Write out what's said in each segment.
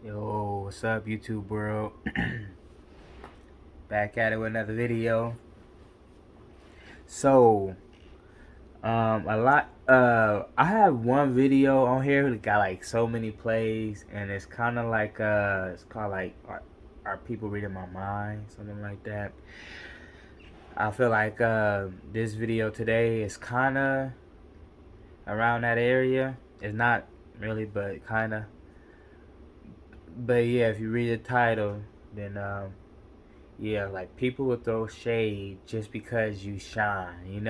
Yo, what's up, YouTube world? Back at it with another video. So, I have one video on here that got like so many plays, and it's kind of like, it's called like, are people reading my mind? Something like that. I feel like, this video today is kind of around that area. It's not really, but kind of. But yeah, if you read the title, then, yeah, like people will throw shade just because you shine,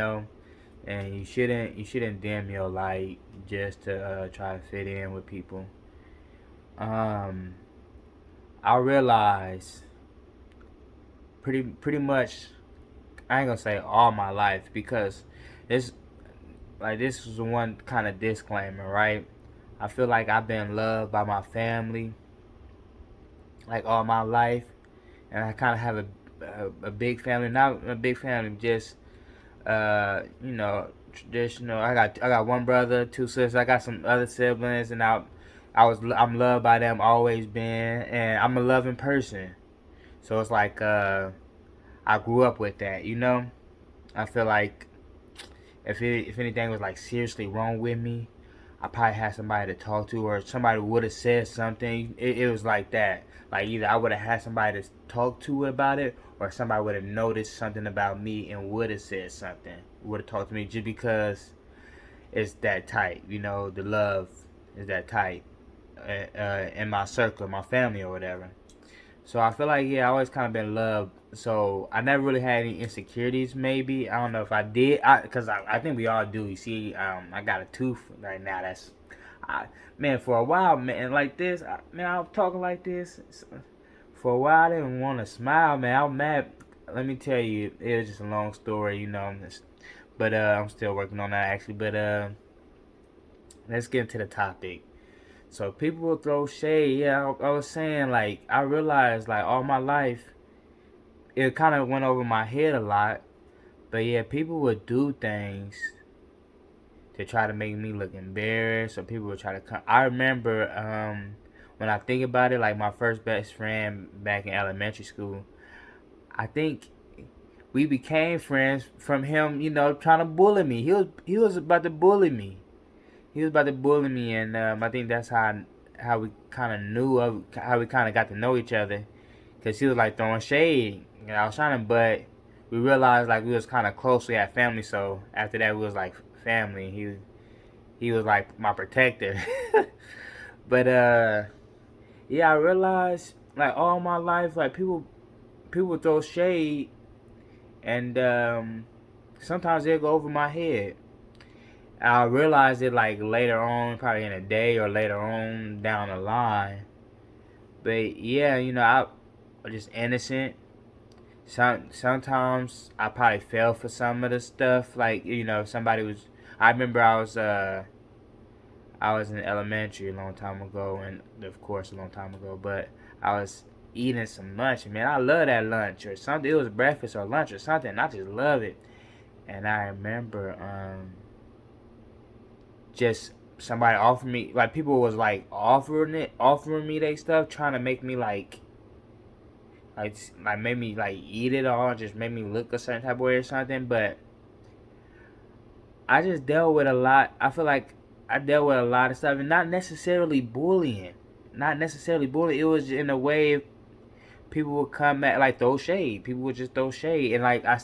and you shouldn't dim your light just to try to fit in with people. Um, I realize pretty much, I ain't gonna say all my life, because this this was one kind of disclaimer, right? I feel like I've been loved by my family like all my life, and I kind of have a big family, not a big family, just traditional. I got one brother, two sisters. I got some other siblings, and I'm loved by them, always been, and I'm a loving person. So it's like I grew up with that. I feel like if anything was like seriously wrong with me, I probably had somebody to talk to, or somebody would have said something. It was like that. Like either I would have had somebody to talk to about it, or somebody would have noticed something about me and would have said something. Would have talked to me just because it's that tight. The love is that tight in my circle, my family, or whatever. So I feel like, yeah, I always kind of been loved. So I never really had any insecurities. Maybe I don't know if I did. Because I think we all do. You see, I got a tooth right now. I, man. For a while, man, like this, man, I was talking like this. For a while, I didn't want to smile, man. I was mad. Let me tell you, it was just a long story. But I'm still working on that actually. But let's get into the topic. So people will throw shade. Yeah, I was saying, like, I realized like all my life it kind of went over my head a lot. But yeah, people would do things to try to make me look embarrassed, or people would try to come. I remember when I think about it, like my first best friend back in elementary school. I think we became friends from him, trying to bully me. He was about to bully me. He was about to bully me, and I think that's how we kind of knew of how we kind of got to know each other, because he was like throwing shade, and I was trying to, but we realized like we was kind of close. We had family, so after that we was like family. He was like my protector. But yeah, I realized like all my life, like people throw shade, and sometimes they go over my head. I'll realize it like later on, probably in a day or later on down the line. But yeah, I was just innocent. Sometimes I probably fell for some of the stuff. Like somebody was. I remember I was in elementary a long time ago, and of course a long time ago. But I was eating some lunch, man. I love that lunch or something. It was breakfast or lunch or something. I just love it. And I remember just somebody offered me, like people was like offering me they stuff, trying to make me like make me like eat it all, just make me look a certain type of way or something. But I just dealt with a lot. I feel like I dealt with a lot of stuff, and not necessarily bullying. Not necessarily bullying. It was in a way people would come at, like, throw shade. People would just throw shade, and like I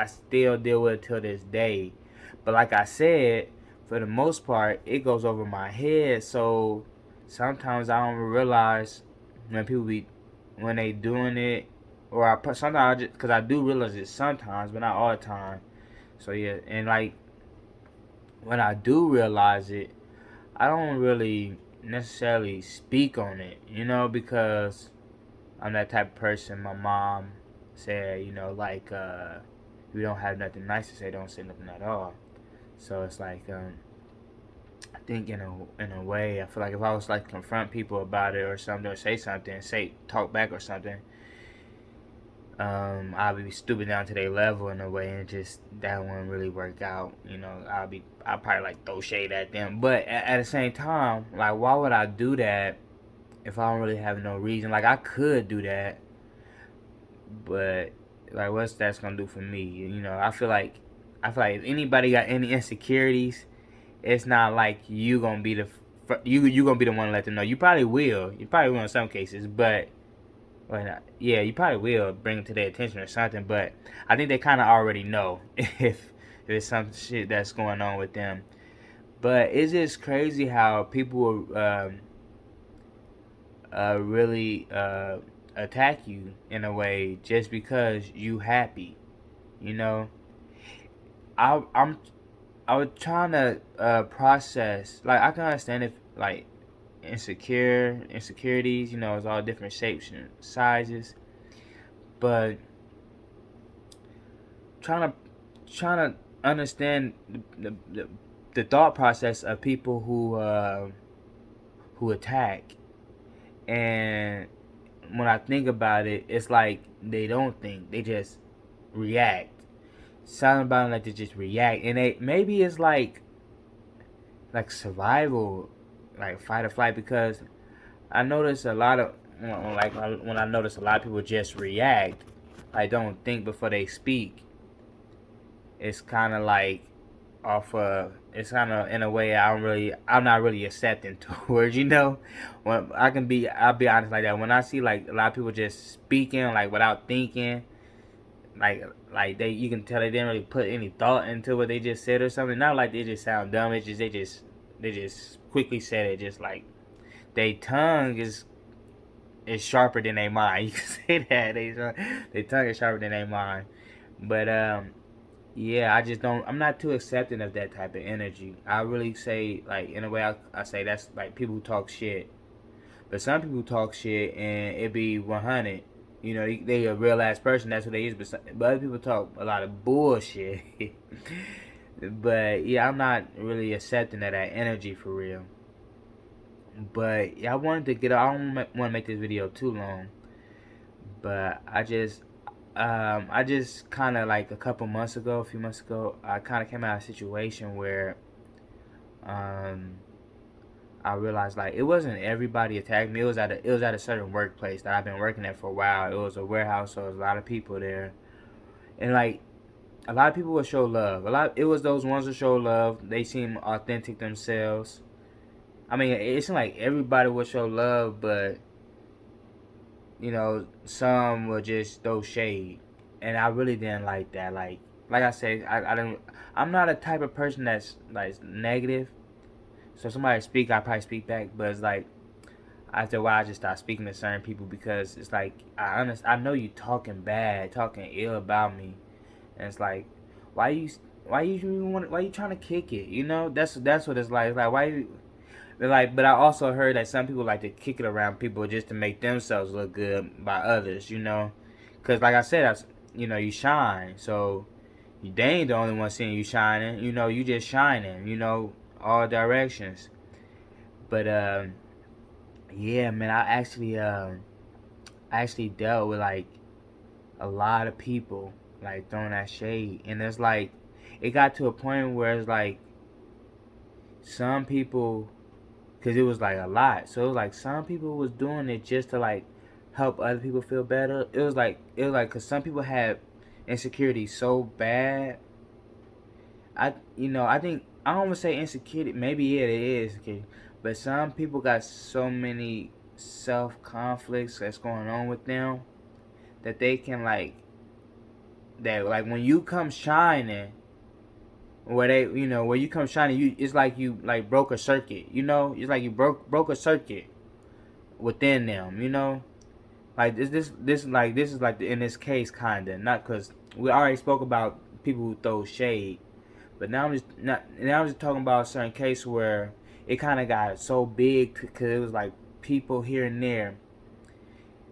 still deal with it till this day. But like I said, for the most part, it goes over my head. So sometimes I don't realize when people be when they doing it, or sometimes I just, because I do realize it sometimes, but not all the time. So yeah, and like when I do realize it, I don't really necessarily speak on it, because I'm that type of person. My mom said, like, if you don't have nothing nice to say, don't say nothing at all. So it's like, I think in a way, I feel like if I was like confront people about it or something, or say something, talk back or something, I'll be stupid down to their level in a way, and just that wouldn't really work out. I'll probably like throw shade at them, but at the same time, like, why would I do that if I don't really have no reason. Like I could do that, but like what's that's gonna do for me? You know, I feel like if anybody got any insecurities, it's not like you gonna be the you gonna be the one to let them know. You probably will. You probably will in some cases, but well, yeah, you probably will bring it to their attention or something. But I think they kind of already know if there's some shit that's going on with them. But it's just crazy how people really attack you in a way just because you happy. You know, I I'm I was trying to process. Like I can understand if like insecurities. You know, it's all different shapes and sizes. But trying to trying to understand the thought process of people who attack. And when I think about it, it's like they don't think, they just react. Something about them like they just react, and they maybe it's like survival, like fight or flight. Because I notice a lot of like when I notice a lot of people just react, like don't think before they speak. It's kind of like off it's kind of in a way I'm not really accepting towards, you know. When I'll be honest like that. When I see like a lot of people just speaking like without thinking, like they, you can tell they didn't really put any thought into what they just said or something. Not like they just sound dumb. It's just they just quickly said it. Just like their tongue is sharper than their mind. You can say that their tongue is sharper than their mind. But yeah, I just don't. I'm not too accepting of that type of energy. I really say, like, in a way, I say that's like people who talk shit. But some people talk shit and it be 100. You know, they a real ass person. That's what they is. But other people talk a lot of bullshit. But yeah, I'm not really accepting of that energy for real. But yeah, I wanted to get. I don't want to make this video too long. But I just kind of like a few months ago, I kind of came out of a situation where um, I realized like it wasn't everybody attacking me. It was at a certain workplace that I've been working at for a while. It was a warehouse, so there was a lot of people there, and like a lot of people would show love. It was those ones that show love. They seem authentic themselves. I mean, it seemed like everybody would show love, but you know, some would just throw shade, and I really didn't like that. Like I said, I don't. I'm not a type of person that's like negative. So if somebody speak, I probably speak back. But it's like after a while, I just start speaking to certain people because it's like I know you talking bad, talking ill about me, and it's like why you why you trying to kick it? You know, that's what it's like. It's like why you like, but I also heard that some people like to kick it around people just to make themselves look good by others, you know. Because, like I said, you know, you shine. So, they ain't the only one seeing you shining. You know, you just shining, you know, all directions. But, yeah, man, I actually dealt with, like, a lot of people, like, throwing that shade. And it's like, it got to a point where it's like, some people, because it was like a lot. So it was like some people was doing it just to like help other people feel better. It was like because some people had insecurity so bad. I think I don't want to say insecurity. Maybe yeah, it is insecurity. But some people got so many self conflicts that's going on with them that they can like when you come shining, where they, you know, where you come shining, you, it's like you like broke a circuit, you know. It's like you broke a circuit within them, you know. Like this is like in this case kind of not, because we already spoke about people who throw shade, but now I'm just talking about a certain case where it kind of got so big because it was like people here and there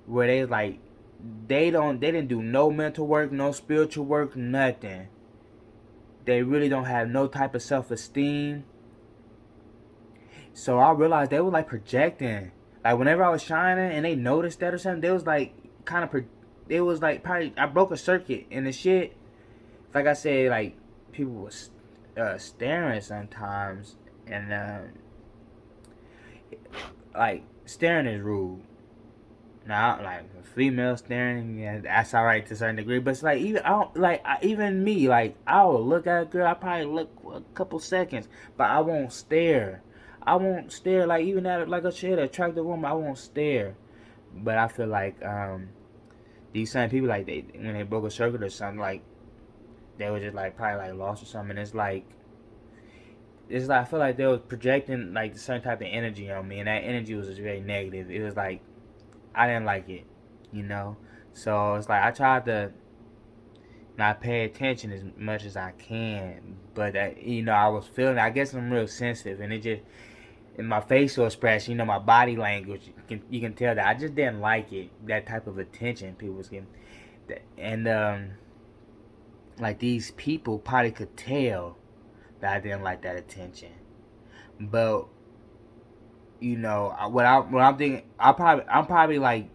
where they didn't do no mental work, no spiritual work, nothing. They really don't have no type of self-esteem. So I realized they were like projecting. Like whenever I was shining and they noticed that or something, they was like kind of it was like probably I broke a circuit and the shit. Like I said, like people was staring sometimes, and like staring is rude. Now, like a female staring, yeah, that's all right to a certain degree. But it's like even I don't like even me. Like I will look at a girl. I probably look a couple seconds, but I won't stare. I won't stare. Like even at like a shit attractive woman, I won't stare. But I feel like these same people, like they when they broke a circuit or something, like they were just like probably like lost or something. It's like I feel like they was projecting like a certain type of energy on me, and that energy was just very negative. It was like I didn't like it, you know. So it's like I tried to not pay attention as much as I can, but I was feeling. I guess I'm real sensitive, and it just in my facial expression, my body language, you can tell that I just didn't like it. That type of attention people was getting, and like these people probably could tell that I didn't like that attention, but what I'm thinking, I'm probably like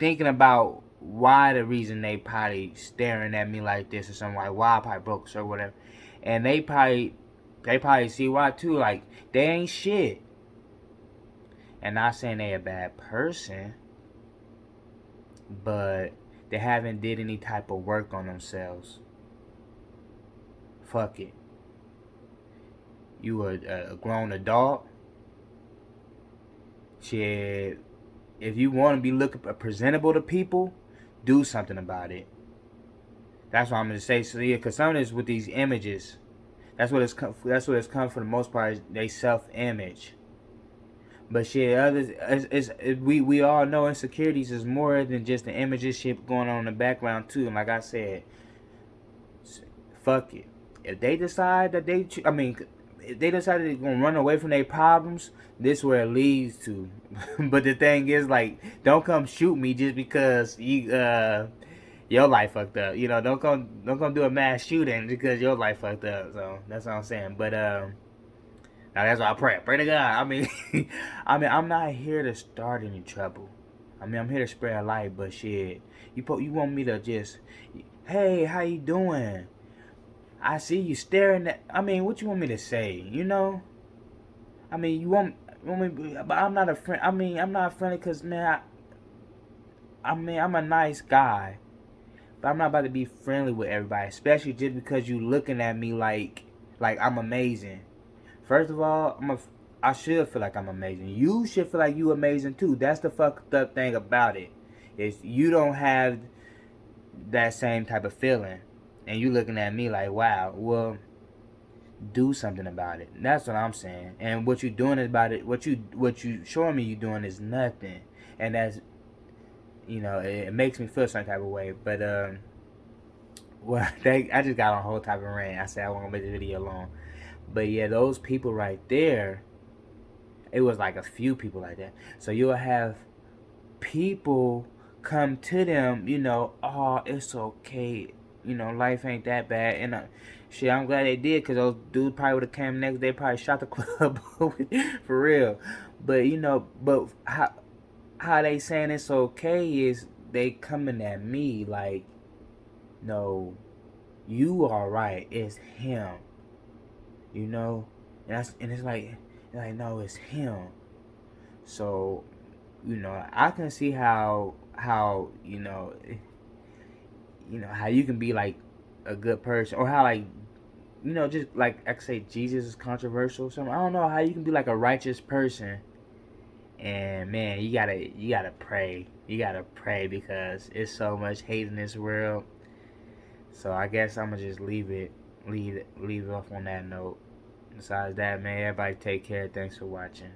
thinking about why the reason they probably staring at me like this or something, like why I probably broke or whatever, and they probably see why too. Like they ain't shit, and not saying they a bad person, but they haven't did any type of work on themselves. Fuck it, you a grown adult. Shit, if you want to be looking presentable to people, do something about it. That's what I'm gonna say. So yeah, cause some of this with these images, that's what it's come for the most part. Is they self-image. But shit, others, we all know insecurities is more than just the images shit going on in the background too. And like I said, fuck it. If they decide that if they decide they're gonna run away from their problems, this is where it leads to. But the thing is, like, don't come shoot me just because your life fucked up. Don't come do a mass shooting because your life fucked up. So that's what I'm saying. But now that's why I pray. Pray to God. I'm not here to start any trouble. I'm here to spread light. But shit, you want me to just, hey, how you doing? I see you staring at. What you want me to say? You want me, but I'm not a friend. I'm not friendly because man, I'm a nice guy, but I'm not about to be friendly with everybody, especially just because you looking at me like I'm amazing. First of all, I should feel like I'm amazing. You should feel like you amazing too. That's the fucked up thing about it. Is you don't have that same type of feeling. And you looking at me like, wow, well, do something about it. That's what I'm saying. And what you doing about it, what you showing me you doing is nothing. And that's it makes me feel some type of way. But well, I just got on a whole type of rant. I said I won't make the video long. But yeah, those people right there, it was like a few people like that. So you'll have people come to them, oh, it's okay. Life ain't that bad. And shit, I'm glad they did because those dudes probably would have came next day, probably shot the club for real. But, but how they saying it's okay is they coming at me like, no, you are right. It's him. And it's like no, it's him. So I can see how how you can be like a good person, or how like just like I could say Jesus is controversial or something. I don't know how you can be like a righteous person, and man, you gotta pray. You gotta pray because it's so much hate in this world. So I guess I'm gonna just leave it off on that note. Besides that, man, everybody take care. Thanks for watching.